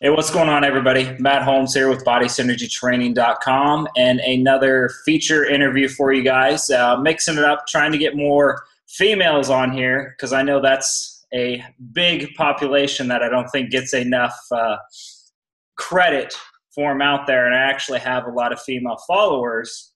Hey, what's going on, everybody? Matt Holmes here with BodySynergyTraining.com and another feature interview for you guys. Mixing it up, trying to get more females on here because I know that's a big population that I don't think gets enough credit for them out there. And I actually have a lot of female followers.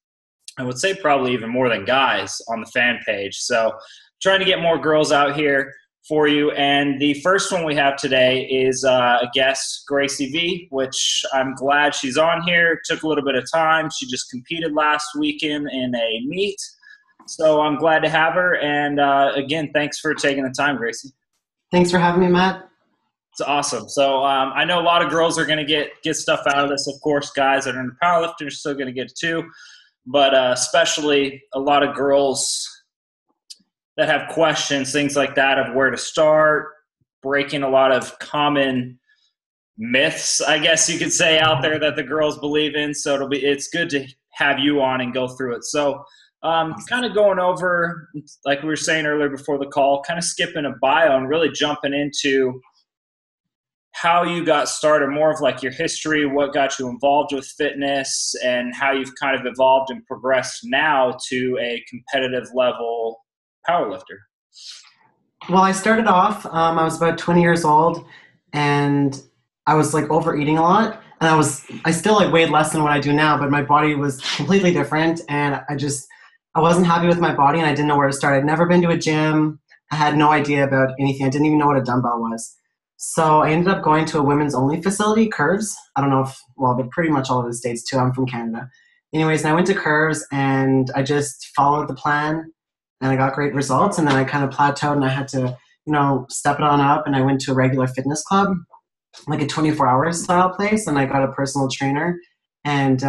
I would say probably even more than guys on the fan page. So trying to get more girls out here for you. And the first one we have today is a guest, Gracie V, which I'm glad she's on here. It took a little bit of time. She just competed last weekend in a meet. So I'm glad to have her. And again, thanks for taking the time, Gracie. Thanks for having me, Matt. It's awesome. So I know a lot of girls are going to get stuff out of this. Of course, guys that are into powerlifting are still going to get it too. But especially a lot of girls that have questions, things like that, of where to start, breaking a lot of common myths, I guess you could say, out there that the girls believe in. So it's good to have you on and go through it. So kind of going over, like we were saying earlier before the call, kind of skipping a bio and really jumping into how you got started, more of like your history, what got you involved with fitness, and how you've kind of evolved and progressed now to a competitive level powerlifter. Well, I started off, I was about 20 years old, and I was like overeating a lot, and I still like weighed less than what I do now, but my body was completely different, and I wasn't happy with my body, and I didn't know where to start. I'd never been to a gym. I had no idea about anything. I didn't even know what a dumbbell was. So I ended up going to a women's only facility, Curves. I don't know but pretty much all of the States too. I'm from Canada. Anyways, and I went to Curves, and I just followed the plan, and I got great results, and then I kind of plateaued, and I had to, step it on up, and I went to a regular fitness club, like a 24-hour style place, and I got a personal trainer, and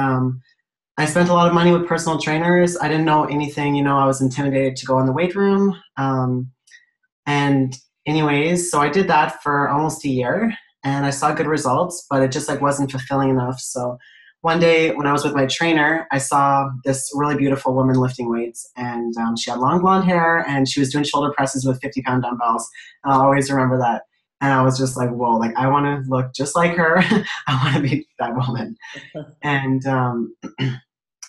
I spent a lot of money with personal trainers. I didn't know anything, I was intimidated to go in the weight room, and anyways, so I did that for almost a year, and I saw good results, but it just like wasn't fulfilling enough. So one day when I was with my trainer, I saw this really beautiful woman lifting weights, and she had long blonde hair, and she was doing shoulder presses with 50-pound dumbbells. And I'll always remember that. And I was just like, whoa, like I want to look just like her. I want to be that woman. And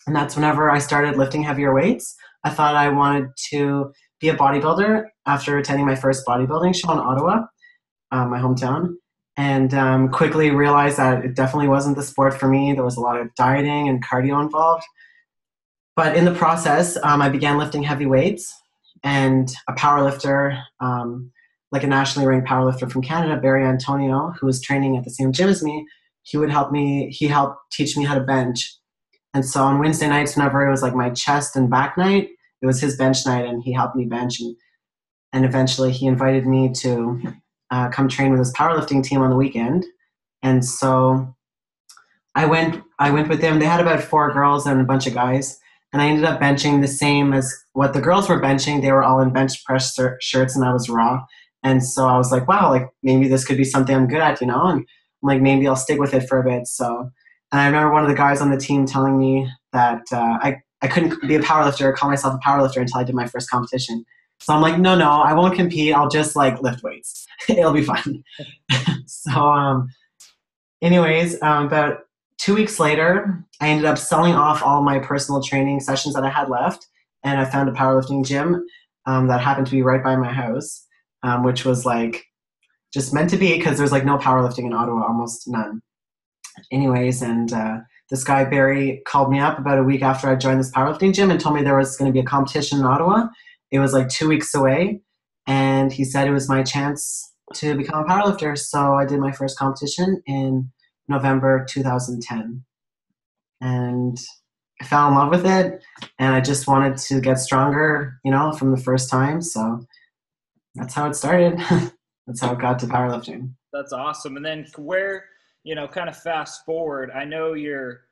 that's whenever I started lifting heavier weights. I thought I wanted to be a bodybuilder after attending my first bodybuilding show in Ottawa, my hometown. And quickly realized that it definitely wasn't the sport for me. There was a lot of dieting and cardio involved. But in the process, I began lifting heavy weights, and a powerlifter, like a nationally ranked powerlifter from Canada, Barry Antonio, who was training at the same gym as me, he helped teach me how to bench. And so on Wednesday nights, whenever it was like my chest and back night, it was his bench night, and he helped me bench. And eventually he invited me to come train with his powerlifting team on the weekend. And so I went with them. They had about 4 girls and a bunch of guys. And I ended up benching the same as what the girls were benching. They were all in bench press shirts, and I was raw. And so I was like, wow, like maybe this could be something I'm good at, And I'm like, maybe I'll stick with it for a bit. So, and I remember one of the guys on the team telling me that I couldn't be a powerlifter or call myself a powerlifter until I did my first competition. So I'm like, no, I won't compete. I'll just like lift weights. It'll be fun. So anyways, about 2 weeks later, I ended up selling off all my personal training sessions that I had left. And I found a powerlifting gym that happened to be right by my house, which was like just meant to be because there's like no powerlifting in Ottawa, almost none. Anyways, and this guy, Barry, called me up about a week after I joined this powerlifting gym and told me there was going to be a competition in Ottawa. It was like 2 weeks away, and he said it was my chance to become a powerlifter. So I did my first competition in November 2010, and I fell in love with it, and I just wanted to get stronger, from the first time. So that's how it started. That's how it got to powerlifting. That's awesome. And then where, kind of fast forward, I know you're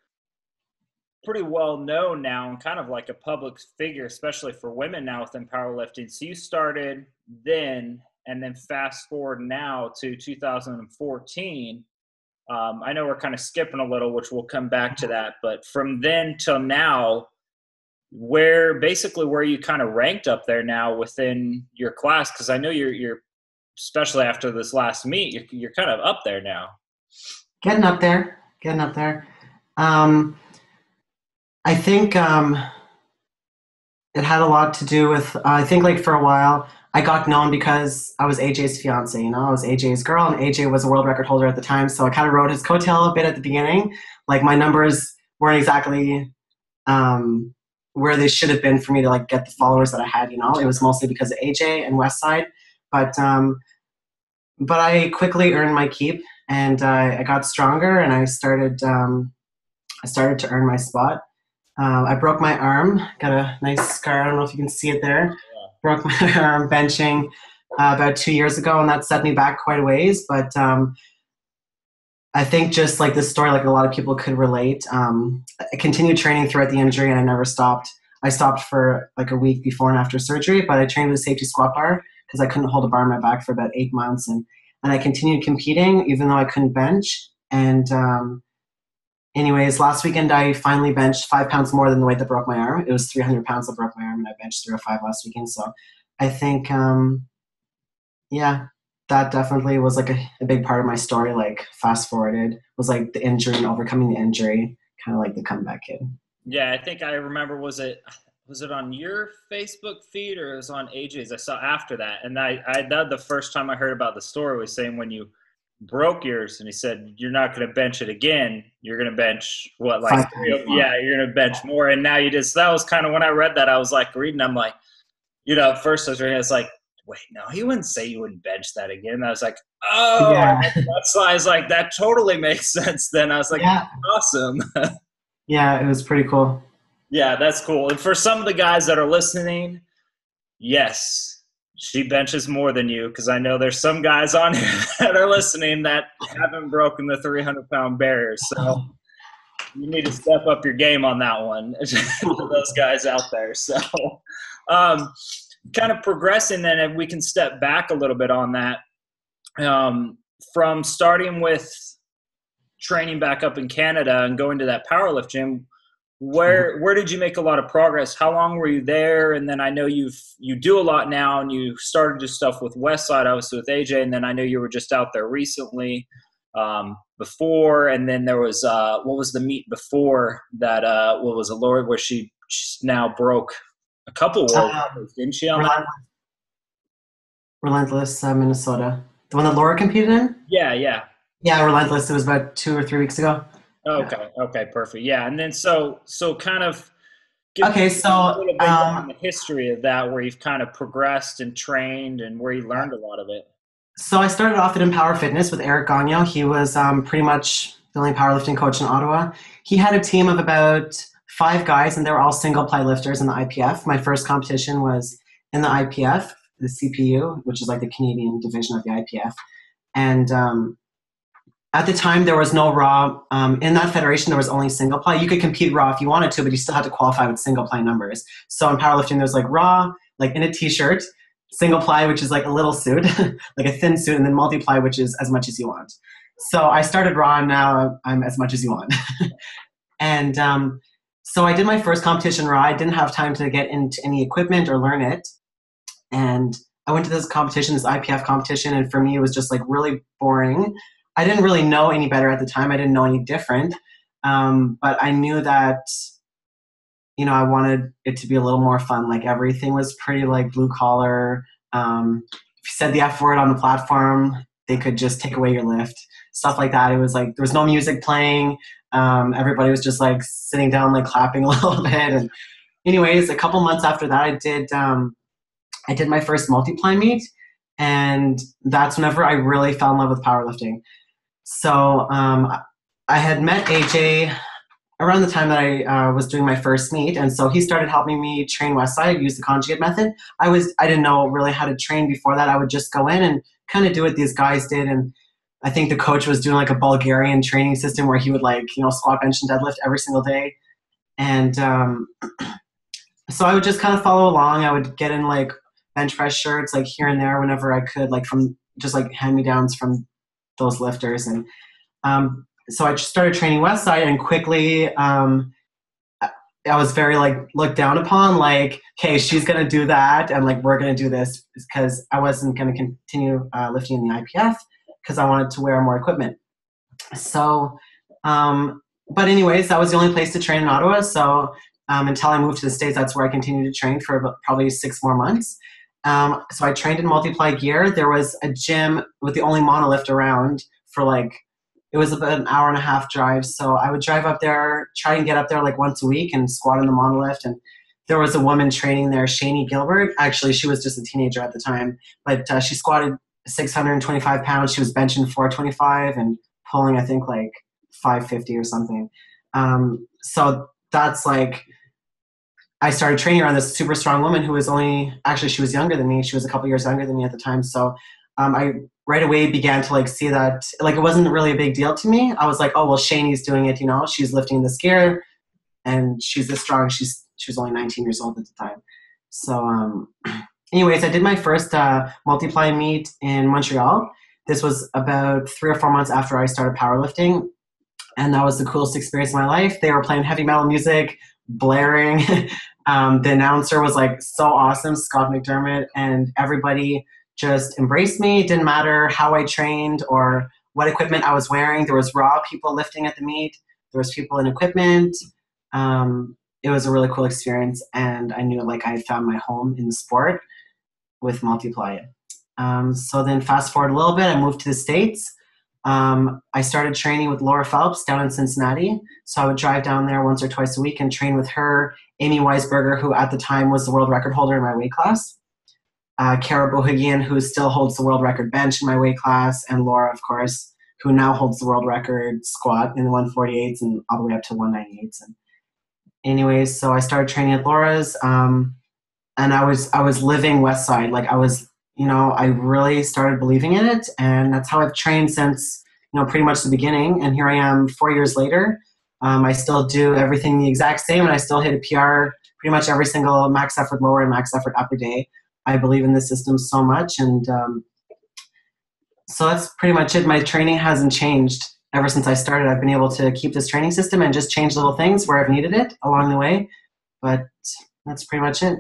pretty well known now and kind of like a public figure, especially for women now within powerlifting. So you started then, and then fast forward now to 2014. I know we're kind of skipping a little, which we'll come back to that, but from then till now, where you kind of ranked up there now within your class? Because I know you're especially after this last meet, you're kind of up there now. Getting up there. Getting up there. Um, I think it had a lot to do with, I think like for a while, I got known because I was AJ's fiance, you know, I was AJ's girl, and AJ was a world record holder at the time. So I kind of rode his coattail a bit at the beginning. Like my numbers weren't exactly um, where they should have been for me to like get the followers that I had, you know, it was mostly because of AJ and Westside. But, but I quickly earned my keep, and I got stronger, and I started to earn my spot. I broke my arm, got a nice scar. I don't know if you can see it there. Broke my arm benching about 2 years ago, and that set me back quite a ways. But I think just like this story, like a lot of people could relate. I continued training throughout the injury, and I never stopped. I stopped for like a week before and after surgery, but I trained with a safety squat bar because I couldn't hold a bar on my back for about 8 months, and I continued competing even though I couldn't bench. And anyways, last weekend I finally benched 5 pounds more than the weight that broke my arm. It was 300 pounds that broke my arm, and I benched 305 last weekend. So I think, yeah, that definitely was like a big part of my story. Like fast forwarded was like the injury and overcoming the injury, kind of like the comeback kid. Yeah, I think I remember. Was it on your Facebook feed or it was on AJ's? I saw after that, and I that the first time I heard about the story was saying when you broke yours, and he said you're not going to bench it again. You're going to bench what, like 5 pounds more. yeah, you're going to bench more. And now you just that was kind of when I read that I was like reading. I'm like, at first I was reading, it's like, wait, no, he wouldn't say you wouldn't bench that again. I was like, oh, Yeah, that's why I was like, that totally makes sense. Then I was like, yeah, awesome. yeah. It was pretty cool. Yeah, that's cool. And for some of the guys that are listening, yes, she benches more than you, because I know there's some guys on here that are listening that haven't broken the 300-pound barrier. So you need to step up your game on that one for those guys out there. So kind of progressing then, if we can step back a little bit on that, from starting with training back up in Canada and going to that powerlift gym, where did you make a lot of progress? How long were you there? And then I know you do a lot now, and you started to stuff with Westside, obviously with AJ, and then I know you were just out there recently before, and then there was what was the meet before that? What was it, Lord, where she now broke a couple world records, didn't she? On that? Relentless, Minnesota, the one that Laura competed in. Yeah. Yeah, Relentless. It was about 2 or 3 weeks ago. Okay, perfect. Yeah, and then so kind of give Okay, me a so little bit on the history of that, where you've kind of progressed and trained, and where you learned a lot of it. so I started off at Empower Fitness with Eric Gagnon. He was pretty much the only powerlifting coach in Ottawa. He had a team of about 5 guys, and they were all single ply lifters in the IPF. My first competition was in the IPF, the CPU, which is like the Canadian division of the IPF. And at the time, there was no raw. In that federation, there was only single ply. You could compete raw if you wanted to, but you still had to qualify with single ply numbers. So in powerlifting, there's like raw, like in a t-shirt, single ply, which is like a little suit, like a thin suit, and then multiply, which is as much as you want. So I started raw, and now I'm as much as you want. And so I did my first competition raw. I didn't have time to get into any equipment or learn it. And I went to this competition, this IPF competition, and for me, it was just like really boring. I didn't really know any better at the time. I didn't know any different. But I knew that, I wanted it to be a little more fun. Like everything was pretty like blue collar. If you said the F word on the platform, they could just take away your lift. Stuff like that. It was like, there was no music playing. Everybody was just like sitting down, like clapping a little bit. And anyways, a couple months after that, I did my first multiply meet. And that's whenever I really fell in love with powerlifting. So I had met AJ around the time that I was doing my first meet, and so he started helping me train Westside, use the conjugate method. I didn't know really how to train before that. I would just go in and kind of do what these guys did, and I think the coach was doing like a Bulgarian training system where he would like squat, bench, and deadlift every single day, and so I would just kind of follow along. I would get in like bench press shirts like here and there whenever I could, like from just like hand-me-downs from those lifters. And so I just started training Westside, and quickly I was very like looked down upon, like, okay, she's going to do that, and like we're going to do this, because I wasn't going to continue lifting in the IPF because I wanted to wear more equipment. So, but anyways, that was the only place to train in Ottawa. So until I moved to the States, that's where I continued to train for about probably 6 more months. So I trained in Multiply Gear. There was a gym with the only monolift around for like, it was about an hour and a half drive. So I would drive up there, try and get up there like once a week and squat on the monolift. And there was a woman training there, Shani Gilbert. Actually, she was just a teenager at the time, but she squatted 625 pounds. She was benching 425 and pulling, I think, like 550 or something. So that's like, I started training around this super strong woman who was actually, she was younger than me. She was a couple years younger than me at the time. So I right away began to like see that, like, it wasn't really a big deal to me. I was like, oh, well, Shani's doing it, she's lifting this gear and she's this strong. She was only 19 years old at the time. So anyways, I did my first multiply meet in Montreal. This was about 3 or 4 months after I started powerlifting. And that was the coolest experience of my life. They were playing heavy metal music, blaring. The announcer was like so awesome, Scott McDermott, and everybody just embraced me. It didn't matter how I trained or what equipment I was wearing. There was raw people lifting at the meet. There was people in equipment. It was a really cool experience, and I knew like I had found my home in the sport with Multiply. So then fast forward a little bit, I moved to the States. I started training with Laura Phelps down in Cincinnati. So I would drive down there once or twice a week and train with her, Amy Weisberger, who at the time was the world record holder in my weight class, Kara Bohigian, who still holds the world record bench in my weight class, and Laura, of course, who now holds the world record squat in the 148s and all the way up to 198s. And anyways, so I started training at Laura's, and I was living Westside. Like I was, I really started believing in it, and that's how I've trained since, pretty much the beginning. And here I am 4 years later. I still do everything the exact same, and I still hit a PR pretty much every single max effort lower and max effort upper day. I believe in this system so much, and so that's pretty much it. My training hasn't changed ever since I started. I've been able to keep this training system and just change little things where I've needed it along the way, but that's pretty much it.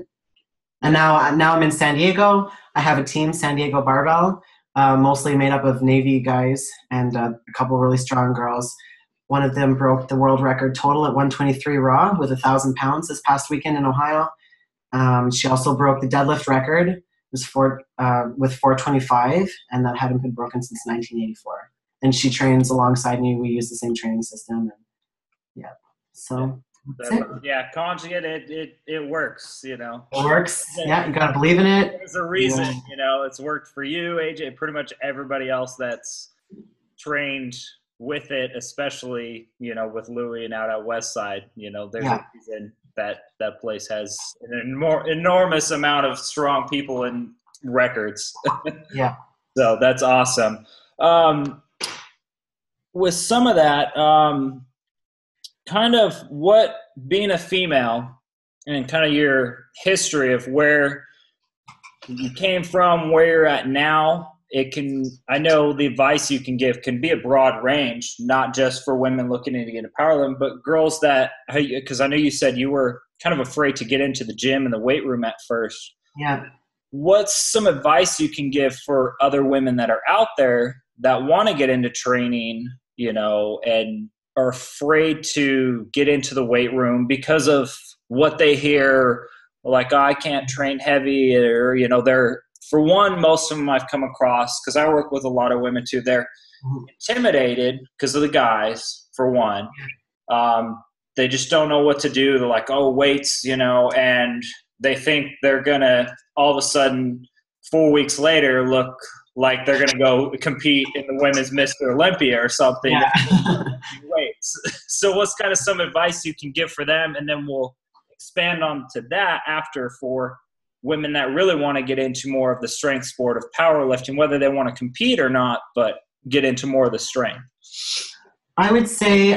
And now I'm in San Diego. I have a team, San Diego Barbell, mostly made up of Navy guys and a couple really strong girls. One of them broke the world record total at 123 raw with 1,000 pounds this past weekend in Ohio. She also broke the deadlift record. It was with 425, and that hadn't been broken since 1984. And she trains alongside me. We use the same training system. And yeah, so that's it. Yeah, conjugate, it works, It works. Yeah, you got to believe in it. There's a reason, it's worked for you, AJ, pretty much everybody else that's trained with it, especially, with Louie and out at Westside, there's a reason that place has an enormous amount of strong people and records. Yeah. So that's awesome. With some of that, kind of what being a female and kind of your history of where you came from, where you're at now, I know the advice you can give can be a broad range, not just for women looking to get into powerlifting, but girls because I know you said you were kind of afraid to get into the gym and the weight room at first. Yeah. What's some advice you can give for other women that are out there that want to get into training, and are afraid to get into the weight room because of what they hear, like, oh, I can't train heavy, or, for one, most of them I've come across, because I work with a lot of women too, they're intimidated because of the guys, for one. They just don't know what to do. They're like, oh, weights, and they think they're going to all of a sudden 4 weeks later look like they're going to go compete in the women's Mr. Olympia or something. Yeah. Weights. So what's kind of some advice you can give for them? And then we'll expand on to that after for women that really want to get into more of the strength sport of powerlifting, whether they want to compete or not, but get into more of the strength. I would say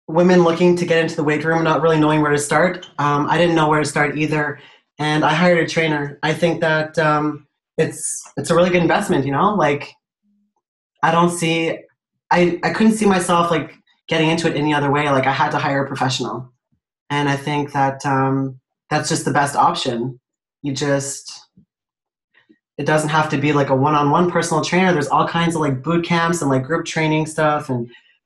women looking to get into the weight room, not really knowing where to start. I didn't know where to start either, and I hired a trainer. I think that it's a really good investment, like I couldn't see myself like getting into it any other way. Like I had to hire a professional, and I think that that's just the best option. It's it doesn't have to be like a one-on-one personal trainer. There's all kinds of like boot camps and like group training stuff.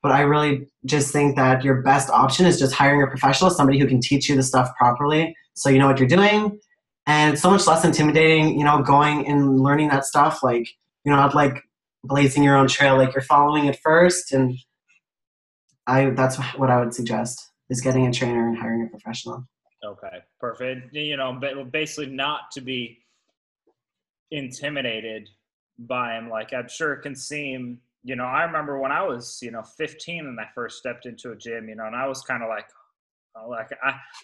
But I really just think that your best option is just hiring a professional, somebody who can teach you the stuff properly so you know what you're doing. And it's so much less intimidating, going and learning that stuff. Like, not like blazing your own trail. Like, you're following it first. And that's what I would suggest, is getting a trainer and hiring a professional. Okay, perfect. But basically not to be intimidated by him. Like, I'm sure it can seem, I remember when I was, 15 and I first stepped into a gym, and I was kind of like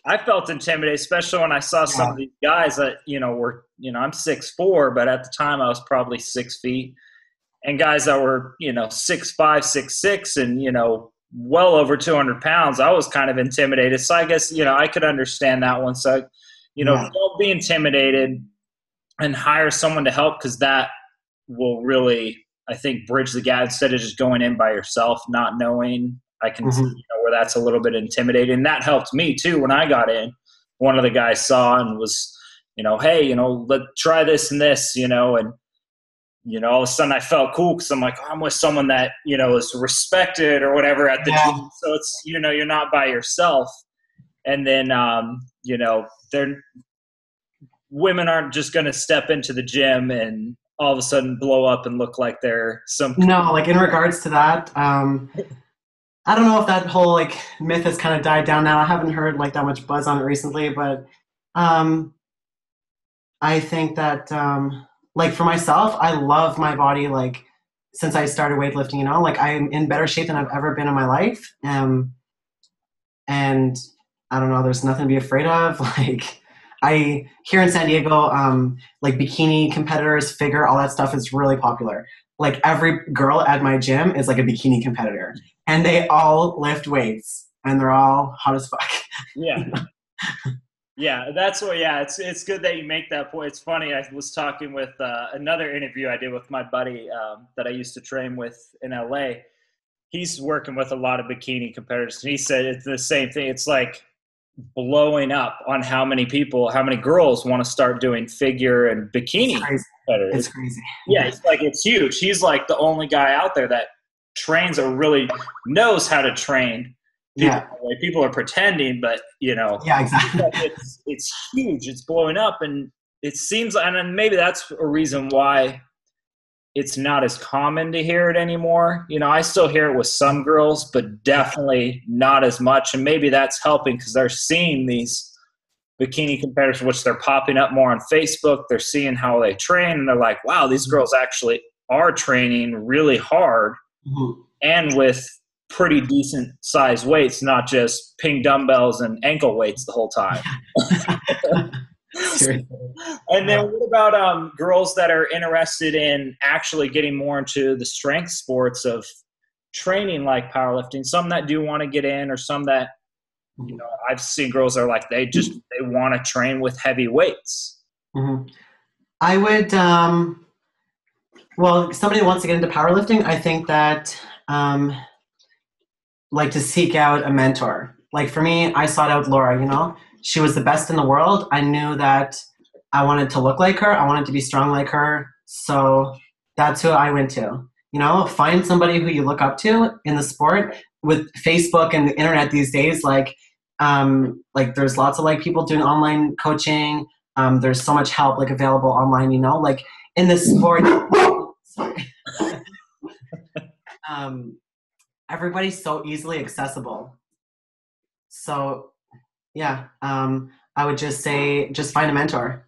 I felt intimidated, especially when I saw some of these guys that, were, I'm 6'4", but at the time I was probably 6 feet, and guys that were, 6'5", 6'6", and, well over 200 pounds. I was kind of intimidated. So I guess, I could understand that one. So, don't be intimidated and hire someone to help, because that will really, I think, bridge the gap instead of just going in by yourself, not knowing. I can see where that's a little bit intimidating. And that helped me too when I got in. One of the guys saw and was, hey, let's try this and this, and all of a sudden I felt cool because I'm like, oh, I'm with someone that, is respected or whatever at the gym. So it's, you're not by yourself. And then, women aren't just going to step into the gym and all of a sudden blow up and look like they're some. No, like in regards to that, I don't know if that whole like myth has kind of died down now. I haven't heard like that much buzz on it recently, but I think that like for myself, I love my body. Like since I started weightlifting, like I'm in better shape than I've ever been in my life. And I don't know, there's nothing to be afraid of. Like here in San Diego, like bikini competitors, figure, all that stuff is really popular. Like every girl at my gym is like a bikini competitor, and they all lift weights, and they're all hot as fuck. Yeah. Yeah, that's what. Yeah, it's good that you make that point. It's funny. I was talking with another interview I did with my buddy that I used to train with in LA. He's working with a lot of bikini competitors, and he said it's the same thing. It's like blowing up on how many girls want to start doing figure and bikini. It's crazy. Yeah, it's huge. He's like the only guy out there that trains or really knows how to train. People are pretending, but yeah, exactly. it's huge. It's blowing up, and it seems, and maybe that's a reason why it's not as common to hear it anymore. I still hear it with some girls, but definitely not as much. And maybe that's helping because they're seeing these bikini competitors, which they're popping up more on Facebook. They're seeing how they train, and they're like, wow, these girls actually are training really hard and with pretty decent size weights, not just ping dumbbells and ankle weights the whole time. And then what about girls that are interested in actually getting more into the strength sports of training like powerlifting? Some that do want to get in, or some that, I've seen girls that are like, they want to train with heavy weights. I would, well, somebody who wants to get into powerlifting, I think that like to seek out a mentor. Like for me, I sought out Laura, she was the best in the world. I knew that I wanted to look like her. I wanted to be strong like her. So that's who I went to. Find somebody who you look up to in the sport. With Facebook and the internet these days, like there's lots of like people doing online coaching. There's so much help like available online, like in the sport. Sorry. Everybody's so easily accessible. So yeah, I would just say, just find a mentor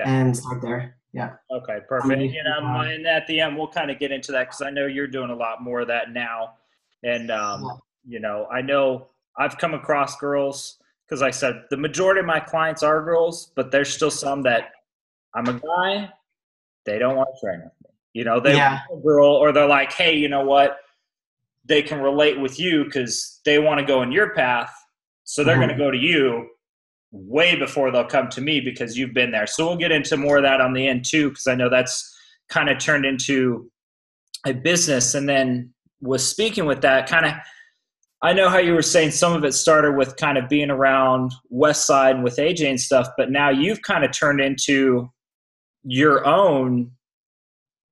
and start there. Yeah. Okay, perfect. And at the end, we'll kind of get into that because I know you're doing a lot more of that now. And, I know I've come across girls, because I said the majority of my clients are girls, but there's still some that I'm a guy, they don't want to train with me. They want a girl, or they're like, hey, you know what? They can relate with you because they want to go in your path. So they're going to go to you way before they'll come to me because you've been there. So we'll get into more of that on the end too, because I know that's kind of turned into a business. And then was speaking with that kind of, I know how you were saying some of it started with kind of being around Westside with AJ and stuff, but now you've kind of turned into, your own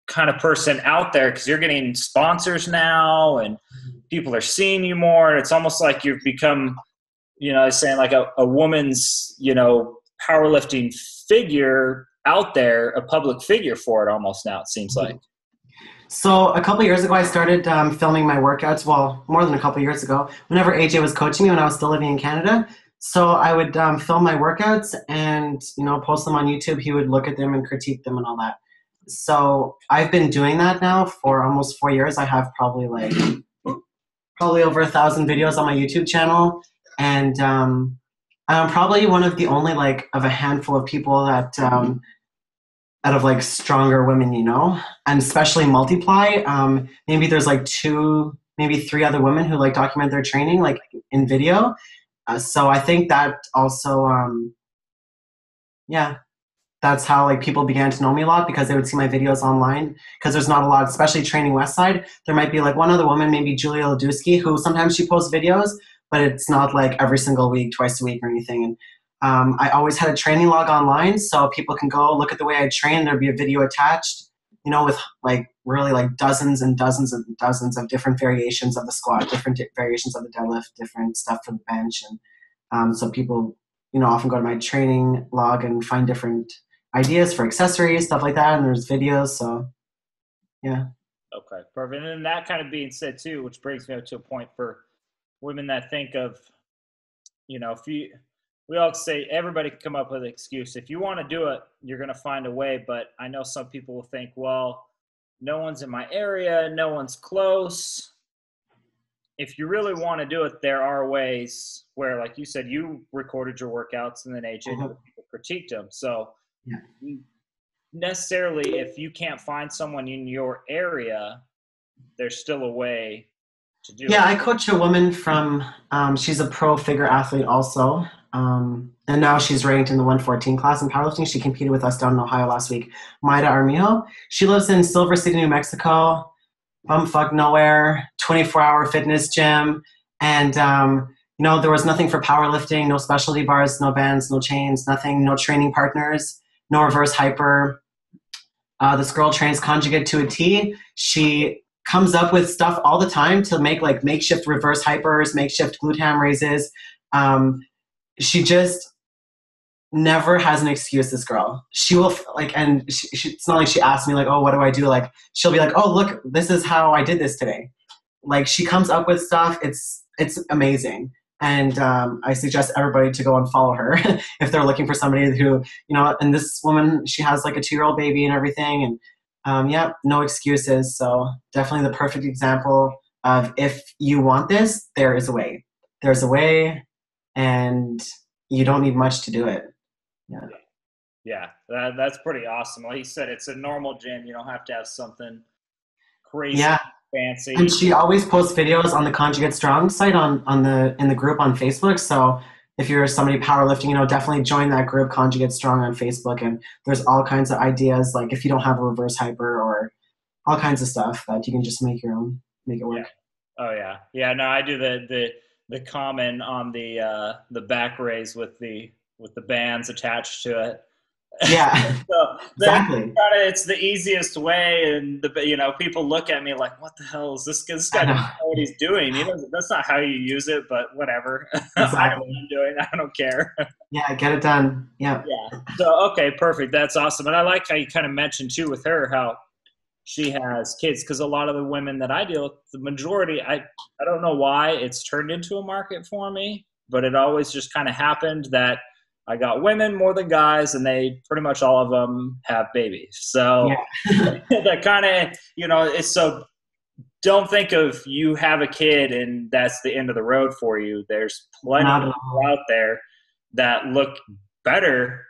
kind of person out there, because you're getting sponsors now and people are seeing you more. And it's almost like you've become, saying like a woman's, powerlifting figure out there, a public figure for it almost now, it seems like. So a couple years ago, I started filming my workouts. Well, more than a couple years ago, whenever AJ was coaching me when I was still living in Canada. So I would film my workouts and, post them on YouTube. He would look at them and critique them and all that. So I've been doing that now for almost 4 years. I have probably over 1,000 videos on my YouTube channel. And I'm probably one of the only of a handful of people that out of stronger women, and especially multiply. Maybe there's 2, maybe 3 other women who document their training in video. So I think that also, that's how people began to know me a lot, because they would see my videos online, because there's not a lot, especially training Westside. There might be one other woman, maybe Julia Ladusky, who sometimes she posts videos, but it's not every single week, twice a week or anything. And I always had a training log online, so people can go look at the way I train. There'd be a video attached, with really dozens and dozens and dozens of different variations of the squat, different variations of the deadlift, different stuff for the bench. And so people, often go to my training log and find different ideas for accessories, stuff like that. And there's videos, so yeah. Okay, perfect. And that kind of being said too, which brings me up to a point for women that think of, we all say everybody can come up with an excuse. If you want to do it, you're going to find a way. But I know some people will think, well, no one's in my area, no one's close. If you really want to do it, there are ways where, like you said, you recorded your workouts and then AJ people critiqued them. So necessarily, if you can't find someone in your area, there's still a way to do it. Yeah, I coach a woman from, she's a pro figure athlete also. And now she's ranked in the 114 class in powerlifting. She competed with us down in Ohio last week. Maida Armijo. She lives in Silver City, New Mexico. Bumfuck nowhere, 24-hour fitness gym. And, there was nothing for powerlifting, no specialty bars, no bands, no chains, nothing, no training partners, no reverse hyper. This girl trains conjugate to a T. She comes up with stuff all the time to make makeshift reverse hypers, makeshift glute ham raises. She just never has an excuse, this girl. She will and it's not like she asks me oh, what do I do? She'll be oh, look, this is how I did this today. She comes up with stuff. It's amazing. And I suggest everybody to go and follow her if they're looking for somebody who, and this woman, she has a 2-year-old baby and everything. And no excuses. So definitely the perfect example of, if you want this, there is a way. There's a way, and you don't need much to do it. Yeah, that's pretty awesome. Like you said, it's a normal gym. You don't have to have something crazy, fancy. And she always posts videos on the Conjugate Strong site in the group on Facebook. So if you're somebody powerlifting, definitely join that group, Conjugate Strong, on Facebook. And there's all kinds of ideas, if you don't have a reverse hyper, or all kinds of stuff that you can just make your own, make it work. Yeah. Oh yeah, yeah. No, I do the common on the back raise with the bands attached to it. Yeah, so exactly. It's the easiest way, and people look at me like, "What the hell is this? This guy doesn't know what he's doing. That's not how you use it." But whatever. Exactly. I know what I'm doing. I don't care. Yeah, get it done. Yeah. Yeah. So okay, perfect. That's awesome. And I like how you kind of mentioned too with her how she has kids, because a lot of the women that I deal with, the majority, I don't know why it's turned into a market for me, but it always just kind of happened that I got women more than guys, and they pretty much all of them have babies. So that kind of, it's so, don't think of you have a kid and that's the end of the road for you. There's plenty of people out there that look better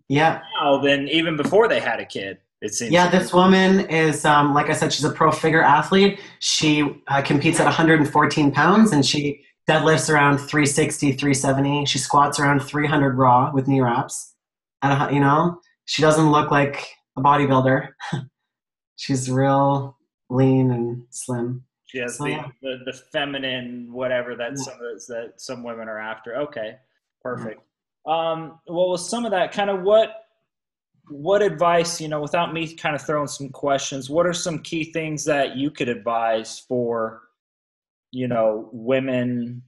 now than even before they had a kid, it seems. Yeah, this woman is, like I said, she's a pro figure athlete. She competes at 114 pounds, and she deadlifts around 360, 370. She squats around 300 raw with knee wraps. She doesn't look like a bodybuilder. She's real lean and slim. She has the feminine whatever that some women are after. Okay, perfect. Well, with some of that, kind of what what advice, without me kind of throwing some questions, what are some key things that you could advise for, women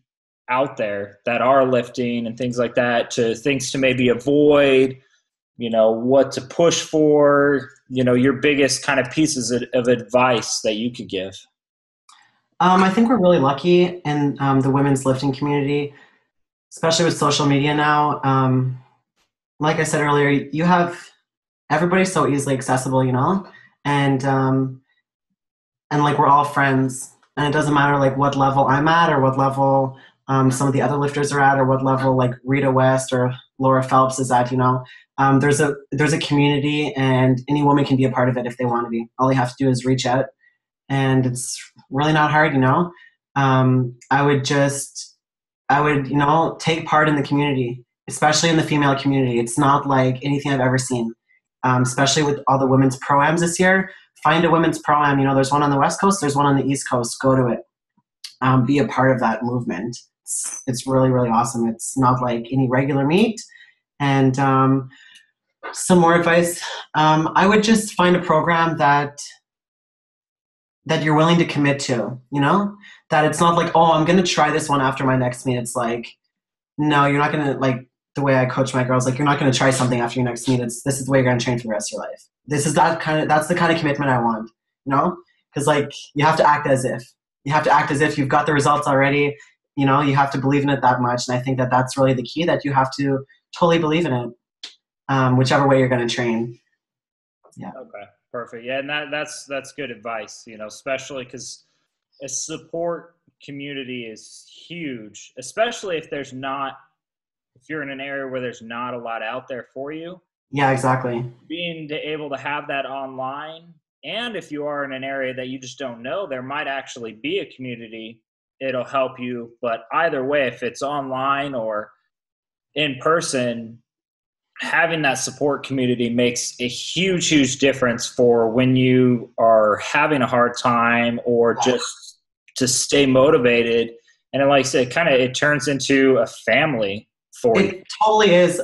out there that are lifting and things like that, to things to maybe avoid, what to push for, your biggest kind of pieces of advice that you could give? I think we're really lucky in the women's lifting community, especially with social media now. Like I said earlier, you have everybody's so easily accessible, and like we're all friends, and it doesn't matter like what level I'm at or what level some of the other lifters are at, or what level like Rita West or Laura Phelps is at. There's a community, and any woman can be a part of it if they want to be. All you have to do is reach out, and it's really not hard. I would take part in the community, especially in the female community. It's not like anything I've ever seen. Especially with all the women's pro-ams this year. Find a women's pro-am. There's one on the West Coast, there's one on the East Coast. Go to it. Be a part of that movement. It's really, really awesome. It's not like any regular meet. And some more advice. I would just find a program that you're willing to commit to, that it's not like, oh, I'm going to try this one after my next meet. It's like, no, you're not going to, like, the way I coach my girls, like, you're not going to try something after your next meet. This is the way you're going to train for the rest of your life. That's the kind of commitment I want, because like you have to act as if you've got the results already. You have to believe in it that much. And I think that that's really the key, that you have to totally believe in it, whichever way you're going to train. Yeah. Okay. Perfect. Yeah. And that's good advice, especially because a support community is huge, especially if you're in an area where there's not a lot out there for you. Yeah, exactly. Being able to have that online, and if you are in an area that you just don't know, there might actually be a community. It'll help you. But either way, if it's online or in person, having that support community makes a huge, huge difference for when you are having a hard time or just to stay motivated. And like I said, it turns into a family. It totally is.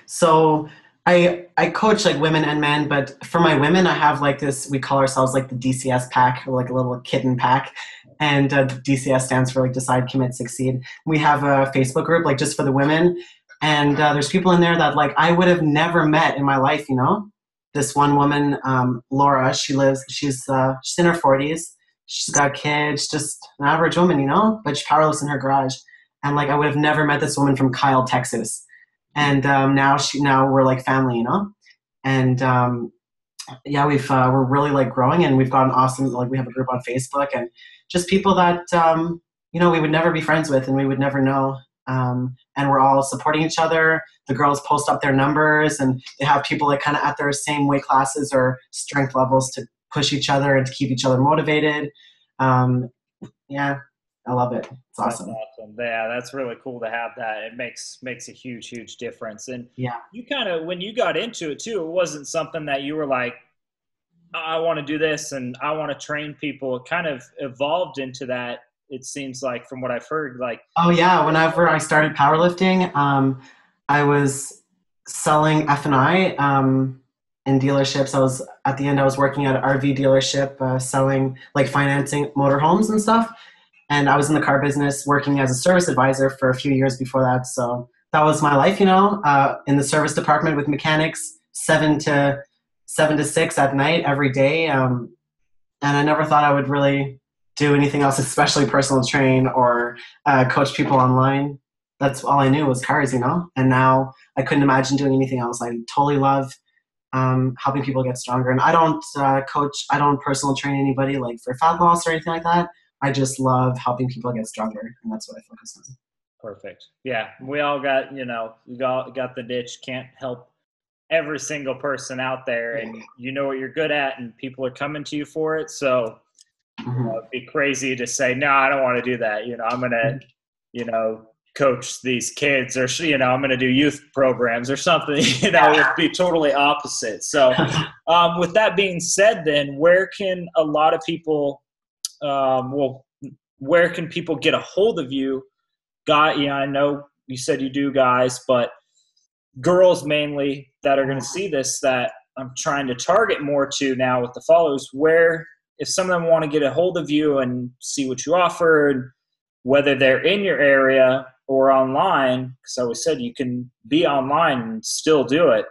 So I coach like women and men, but for my women, I have like this, we call ourselves like the DCS pack, or like a little kitten pack. And DCS stands for like Decide, Commit, Succeed. We have a Facebook group like just for the women. And there's people in there that like I would have never met in my life, This one woman, Laura, she's in her 40s. She's got kids, just an average woman, but she powerlifts in her garage. And like I would have never met this woman from Kyle, Texas, and now we're like family, And yeah, we're really like growing, and we've got an awesome, like, we have a group on Facebook, and just people that we would never be friends with, and we would never know. And we're all supporting each other. The girls post up their numbers, and they have people that kind of at their same weight classes or strength levels to push each other and to keep each other motivated. Yeah. I love it. It's awesome. That's awesome. Yeah, that's really cool to have that. It makes a huge, huge difference. And yeah, you when you got into it too, it wasn't something that you were like, I want to do this and I want to train people. It kind of evolved into that. It seems like, from what I've heard, like. Oh yeah. Whenever I started powerlifting, I was selling F&I in dealerships. I was working at an RV dealership, selling, like, financing motorhomes and stuff. And I was in the car business working as a service advisor for a few years before that. So that was my life, in the service department with mechanics, 7 to 6 at night every day. And I never thought I would really do anything else, especially personal train or coach people online. That's all I knew was cars, And now I couldn't imagine doing anything else. I totally love helping people get stronger. And I don't I don't personal train anybody like for fat loss or anything like that. I just love helping people get stronger, and that's what I focus on. Perfect. Yeah, we all got, we got the niche. Can't help every single person out there, and you know what you're good at, and people are coming to you for it. So it'd be crazy to say, no, I don't want to do that. I'm going to, coach these kids, or, I'm going to do youth programs or something, it would be totally opposite. So with that being said, then where can a lot of people, where can people get a hold of you? I know you said you do, guys, but girls mainly that are going to see this that I'm trying to target more to now with the followers, where if some of them want to get a hold of you and see what you offer, and whether they're in your area or online, because I always said you can be online and still do it,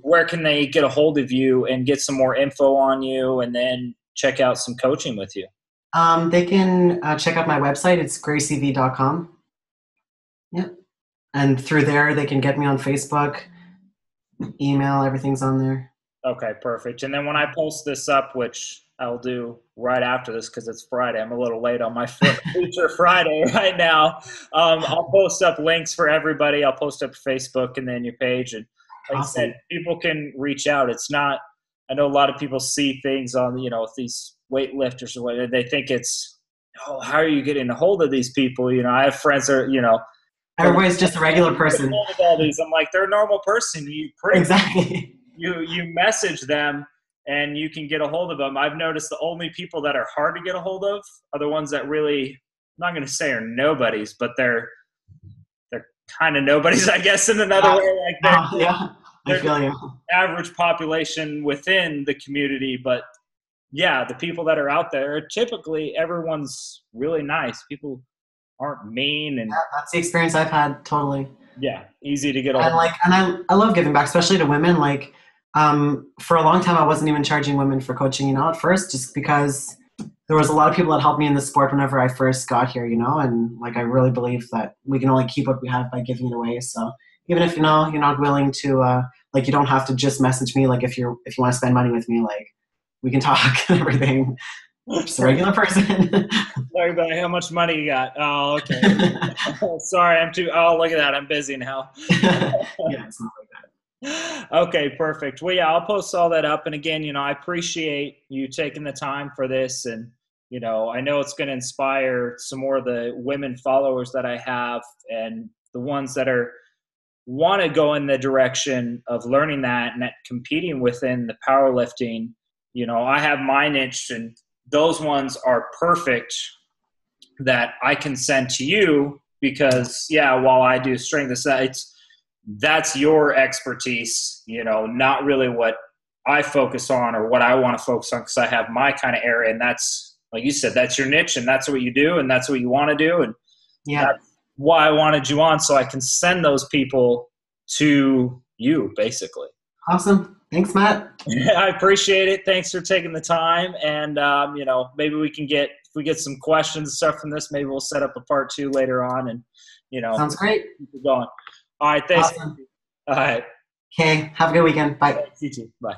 where can they get a hold of you and get some more info on you and then check out some coaching with you? They can check out my website. It's graciev.com. Yep. And through there, they can get me on Facebook, email, everything's on there. Okay, perfect. And then when I post this up, which I'll do right after this because it's Friday. I'm a little late on my feature Friday right now. I'll post up links for everybody. I'll post up Facebook and then your page. And like Awesome. I said, people can reach out. It's not – I know a lot of people see things on, these weightlifters or whatever. They think it's, oh, how are you getting a hold of these people? I have friends that are, everybody's just a regular person. All these. I'm like, they're a normal person. Exactly. You message them and you can get a hold of them. I've noticed the only people that are hard to get a hold of are the ones that really, I'm not going to say are nobodies, but they're kind of nobodies, I guess, in another way. Like I feel you. Average population within the community, but yeah, the people that are out there, typically everyone's really nice. People aren't mean, and that's the experience I've had. Totally. Yeah, easy to get a hold of. And I love giving back, especially to women. Like, for a long time, I wasn't even charging women for coaching, at first, just because there was a lot of people that helped me in the sport whenever I first got here, and like, I really believe that we can only keep what we have by giving it away. So even if, you're not willing to, you don't have to just message me. Like, if you want to spend money with me, like, we can talk and everything. Just a regular person. Sorry about how much money you got. Oh, okay. Sorry, oh, look at that. I'm busy now. Yeah, it's not like that. Okay, perfect. Well, yeah, I'll post all that up. And again, I appreciate you taking the time for this. And, I know it's going to inspire some more of the women followers that I have and the ones that want to go in the direction of learning that and competing within the powerlifting. I have my niche, and those ones are perfect that I can send to you because, while I do strength, that's your expertise, not really what I focus on or what I want to focus on, because I have my kind of area, and that's, like you said, that's your niche, and that's what you do, and that's what you want to do, and that's why I wanted you on, so I can send those people to you, basically. Awesome. Thanks, Matt. I appreciate it. Thanks for taking the time. And, maybe we can if we get some questions and stuff from this, maybe we'll set up a part 2 later on and, Sounds great. Keep going. All right. Thanks. Awesome. All right. Okay. Have a good weekend. Bye. You too. Bye.